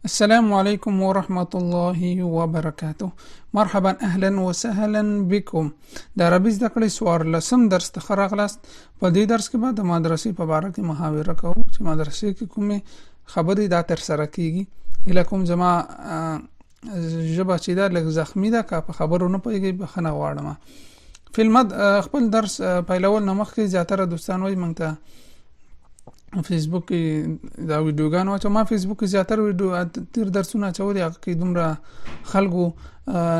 السلام عليكم ورحمة الله وبركاته. مرحبا أهلا وسهلا بكم. د عربي زده کړې څوارلسم درس ته ښه راغلاست. په دې درس کې به د مدرسې په باره کې محاوره کوو چې مدرسې کې کومې خبرې دا ترسره کیږي. هیله کوم زما ژبه چې دا لږ زخمي ده، که په خبرو نه پوهېږئ بخښنه غواړم. خپل درس پیلول نه مخکې زیاتره دوستان وایي موږ ته فیسبوک کې دا ویډیوګانو اچوم. ما فیسبوک کې زیاتره ویډیو تیر درسونه اچولي، هغه کې دومره خلکو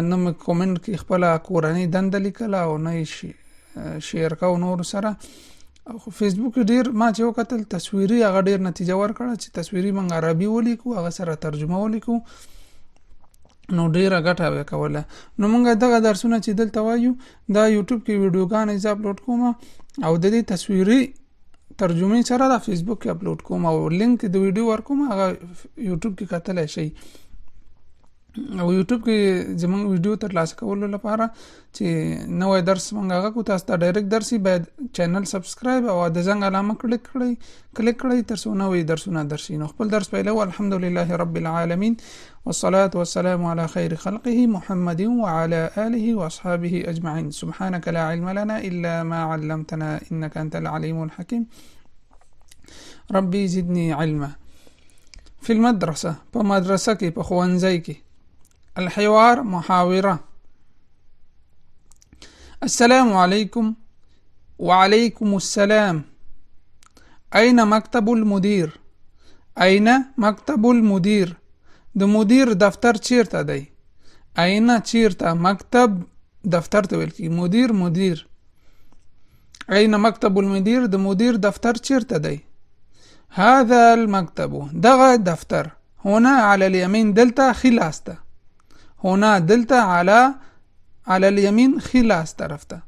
نه مې کومنټ کې خپله کورنۍ دنده لیکله او نه یې شیر کوو نورو سره. فیسبوک ډیر ما چې وکتل تصویري هغه ډیر نتیجه ورکړه چې تصویري موږ عربي ولیکو، هغه سره ترجمه ولیکو، نو ډیره ګټه به کوله. نو موږ دغه درسونه چې دلته وایو دا یوټیوب کې ویډیوګانې زه اپلوډ کوم او د دې تصویري ترجمه سره د فیسبوک کې اپلوډ کوم او لینک د ویډیو ورکوم، هغه یوټیوب کې کتلی شئ. او یوټیوب کې زموږ ویډیو ترلاسه کولو لپاره چې نوی درس موږ هغه کو تاسو ته ډایرکټ درسي، باید چینل سبسکرایب او د زنګ علامه کلیک کړئ تر څو نوی درسونه درشي. نو خپل درس پیلو. الحمدلله رب العالمین والصلاة والسلام على خير خلقه محمد وعلى آله وأصحابه أجمعين. سبحانك لا علم لنا إلا ما علمتنا إنك أنت العليم الحكيم. ربي زدني علما. في المدرسة په مدرسه کې، په ښوونځي کې، الحوار محاوره. السلام عليكم. وعليكم السلام. أين مكتب المدير؟ أين مكتب المدير؟ د مدیر دفتر چیرته دی؟ أين چیرته؟ مکتب دفتر ته ویل کیږي. مدیر. أين مكتب المدير؟ د مدیر دفتر چیرته دی؟ هذا المكتب، دغه دفتر. هنا على اليمين، دلته خلاسته. هنا دلته على اليمين خلاص طرفته.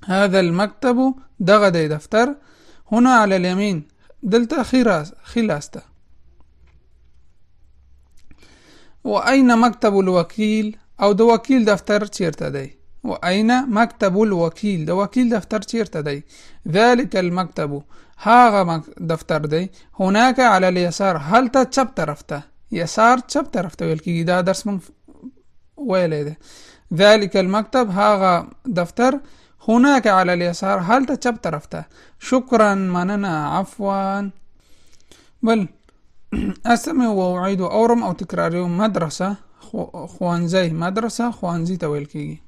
هذا المكتب، دغه دی دفتر. هنا على اليمين، دلته خلاسته. وأين مكتب الوكيل؟ او د وکیل دفتر چیرته دی؟ وأين مكتب الوكيل؟ د وکیل دفتر چیرته دی؟ ذلك المكتب، هاغه دفتر دی. هناك على اليسار، هلته چپ طرف ته. يسار چپ طرف ته ویل کیږي. دا درس مونږ ویلی دی. ذلك المكتب، هاغه دفتر. هناك على اليسار، هلته چپ طرف ته. شکرا، مننه، عفوا. بل اسمع واعيد، اورم او تکراري. مدرسه ښوونځی، مدرسه ښوونځي ته ویل کیږي.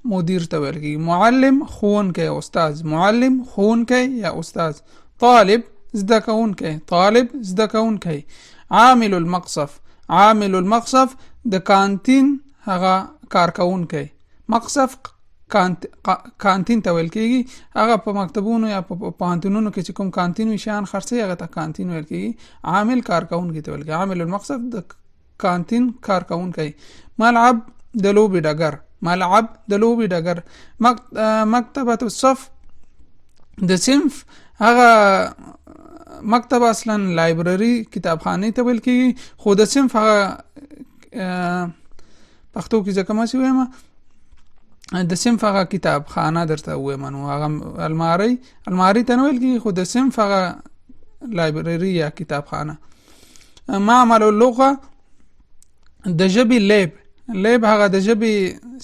مدیر ته ویل کیږي. معلم ښوونکی یا استاد، معلم ښوونکی یا استاد. طالب زده کوونکی، طالب زده کوونکی. عامل المقصف د کانتین هغه کارکوونکی. مقصف کانتین ته ویل کیږي. هغه په مکتبونو یا په پوهنتونونو کې چې کوم کانتین وي شیان خرڅوي هغه ته کانتین ویل کیږي. عامل کارکوونکی ته ویل کیږي. عامل المقصف د کانتین کارکوونکی. ملعب د لوبې ډګر، ملعب د لوبې ډګر. مکتبه الصف د صنف هغه مکتب اصلا لایبرری کتابخانه ته ویل کیږي، خو د صنف هغه پښتو کې ځکه ما چې وایم د صنف هغه کتابخانه درته وایم، نو هغه الماری ته نه ویل کیږي، خو د صنف هغه لایبرری یا کتابخانه. معمل اللغه د ژبې لیب هغه د ژبې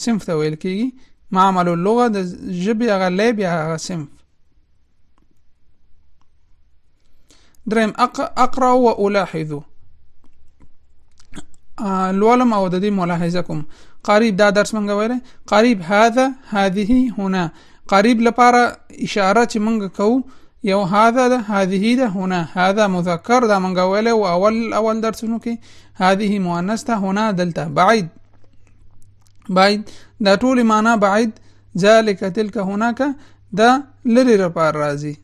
صنف ته ویل کیږي. معمل اللغه د ژبې هغه لیب یا هغه صنف. دریم اقرأ و الاحظ، لولم او د دې ملاحظه کوم. قریب، دا درس منګه ویل. قریب هذا، هذه، هنا. قریب لپاره اشاره چې منګه کوو یو هذا ده، هذه ده، هنا. هذا مذکر، دا منګه ویل او اول درسونو کې. هذه مؤنث ده، هنا دلته. بعید دا ټول معنا بعید. ذلك تلك هناك دا لری لپاره راځي.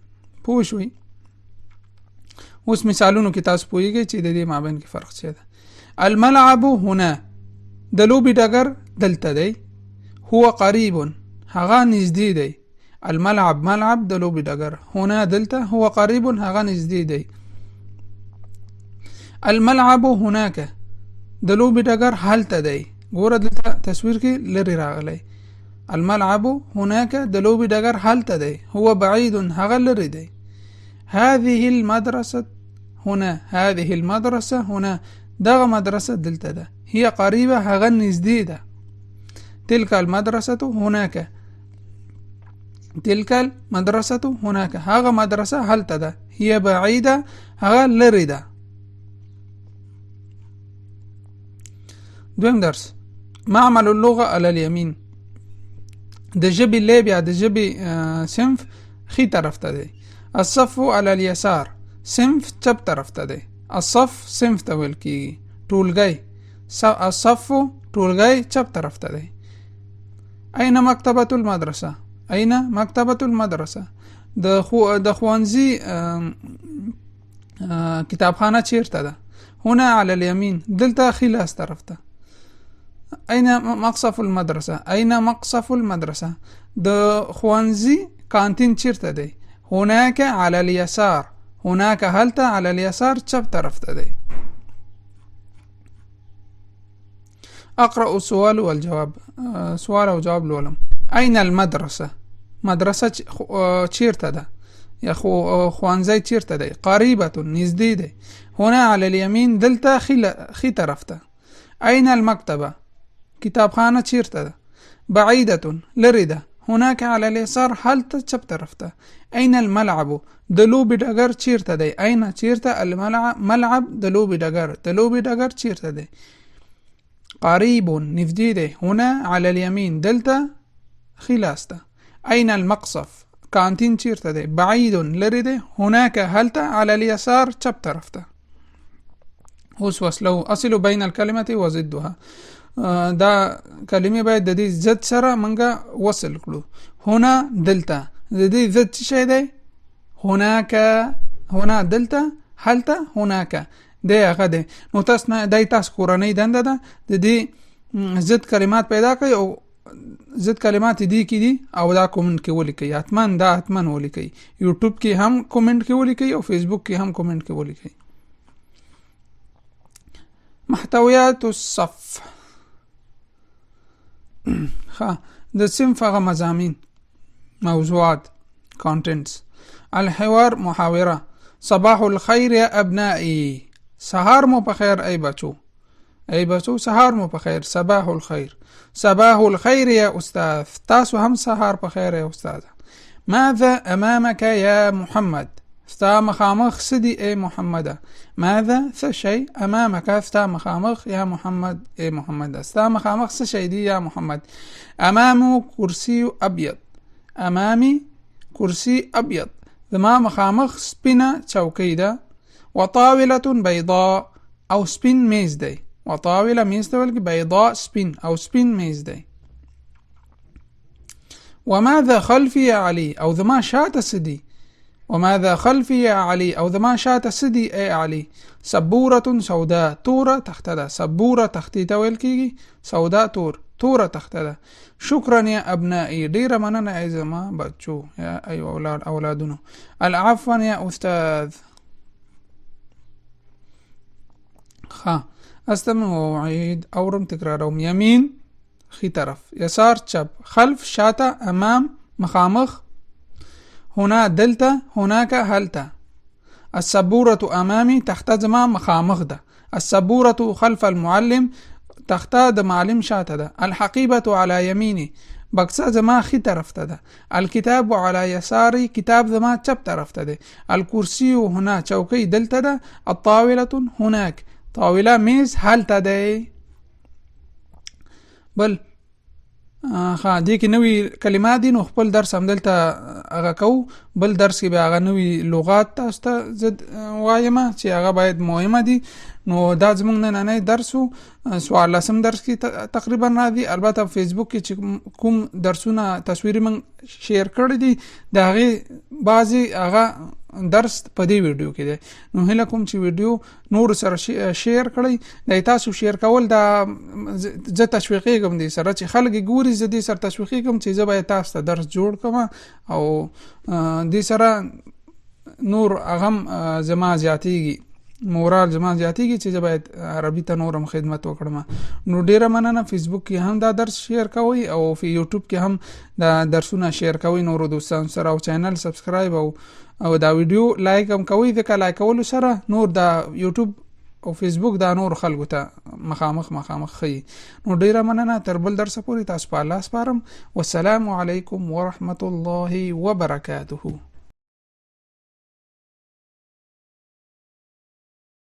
پوه شوي؟ اوس مثالونو کې تاسو پوهیږئ چې د دې مابین کې فرق څه ده. الملعب هنا، د لوبې ډګر دلته دی. هو قریب، هغه نږدې دی. ملعب د لوبې ډګر. هنا دلته. هو قریب، هغه نږدې دی. الملعب هناك، د لوبې ډګر هلته دی. ګوره دلته تصویر کې لري راغلی. الملعب هناك، د لوبې ډګر هلته دی. هو بعید، هغه لري دی. هذه المدرسة هنا هذه المدرسة هنا دغه مدرسة دلته ده هي قريبة هغه نږدې ده تلك المدرسة هناك تلك المدرسة هناك هغه مدرسة هلته ده هي بعيدة هغه لرې ده. دویم درس معمل اللغة على اليمين د ژبې لیب یا د ژبې صنف خي طرف ته دی. الصف على اليسار صنف چپ طرف ته دی. الصف صنف ته ویل کیږي. ټولګی الصف ټولګی چپ طرف ته دی. أين مكتبة المدرسة أين مكتبة المدرسة د ښوونځي کتابخانه چیرته ده. هنا على اليمين دلته خي لاس طرف ته. أين مقصف المدرسة أين مقصف المدرسة د ښوونځي کانتین چیرته دی. هناك على اليسار هناك هلته على اليسار چپ طرف ته دی. اقرأ السؤال والجواب سوال او جواب لولم. أين المدرسة مدرسة چیرته ده یا ښوونځی چیرته دی. قریبة نږدې دی. هنا على اليمين دلته خي طرف ته. أين المكتبة کتابخانه چیرته ده. بعيدة لرې ده. هناك على اليسار هلته چپ طرف ته. أين الملعب د لوبې ډګر چیرته دی. أين چیرته الملعب د لوبې ډګر د لوبې ډګر چیرته دی. قريب نږدې دی. هنا على اليمين دلته خي لاس ته. أين المقصف کانتین چیرته دی. بعيد لرې دی. هناك هلته على اليسار چپ طرف ته. اوس وصله اصل بين الكلمة وضدها دا کلمه باید د دې ضد سره منګه وصل کړو. هنا دلته د دې ضد څه شی دی. هناك هنا دلته هلته هناك دی هغه دی. نو تاسو نه دای تاسو کورنۍ دنده ده د دې ضد کلمات پیدا کړئ او ضد کلمات دي کې دي او دا کومنټ کې ولیکئ. حتمن ولیکئ. یوټیوب کې هم کومنټ کې ولیکئ او فیسبوک کې هم کومنټ کې ولیکئ. محتویات الصف د صنف هغه مضامین موضوعات contents. الحوار محاوره. صباح الخير يا أبنائي سهار مو بخير أي بچو سهار مو بخير. صباح الخير. صباح الخير يا أستاذ تاسو هم سهار بخير يا أستاذ. ماذا أمامك يا محمد ستا مخامخ سدي اي محمد. ماذا شيء أمامك ستا مخامخ يا محمد اي محمد ستا مخامخ شيء دي يا محمد. أمامه كرسي أبيض. أمامي كرسي أبيض زما مخامخ سپینه چوکۍ ده. وطاولة بيضاء او سپین میز دی. وطاولة میز ته ولګي بيضاء سپین او سپین میز دی. وماذا خلفي يا علي او زما شاته سدي. وماذا خلفي يا علي او زما شاته سدي اي علي. سبورة سوداء توره تخته ده. سبورة تختې ته ویل کیږي. سوداء توره تخته ده. شكرا يا أبنائي ډیره مننه ای زما بچو یا ای اولادونو. العفو يا أستاذ. استمع وأعيد أورم تكرارهم. يمين خي طرف. يسار چپ. خلف شاته. أمام مخامخ. هنا دلته. هناك هلته. السبورة أمامي تخته زما مخامخ ده. السبورة خلف المعلم تخته د معلم شاته ده. الحقيبة على يميني بکسه زما خي طرف ته ده. الكتاب على يساري کتاب زما چپ طرف ته ده. الكرسي هنا چوکۍ دلته ده. الطاولة هناك طاوله میز هلته ده. بل دې کې نوې کلمات دي نو خپل درس هم دلته هغه کوو. بل درس کې به هغه نوې لغات تاسو ته زه وایم چې هغه باید مهمه دي. نو دا زمونږ نننی درس و. 14 درس کې تقریبا راځي. البته فیسبوک کې چې کوم درسونه تصویري من شیر کړی دي د هغې بعضې هغه درس په دې ویډیو کې دی. نو هیله کوم چې ویډیو نور سره شیر کړئ. د تاسو شیر کول دا زه تشویقېږم دې سره چې خلک ګوري. زه دې سره تشویقېږم چې زه باید تاسو ته درس جوړ کړم او دې سره نور هغه هم زما زیاتېږي مورال زما زیاتېږي چې زه باید عربي ته نورم خدمت وکړم. نو ډیره مننه. فیسبوک کې هم دا درس شیر کوئ او په یوټیوب کې هم دا درسونه شیر کوئ نورو دوستانو سره، او چینل سبسکرایب او دا ویډیو لایک هم کوئ، ځکه لایک کولو سره نور دا یوټیوب او فیسبوک دا نور خلکو ته مخامخ ښیي. نو ډیره مننه. تر بل درس پورې تاسو په الله سپارم. والسلام علیکم ورحمة الله وبرکاته.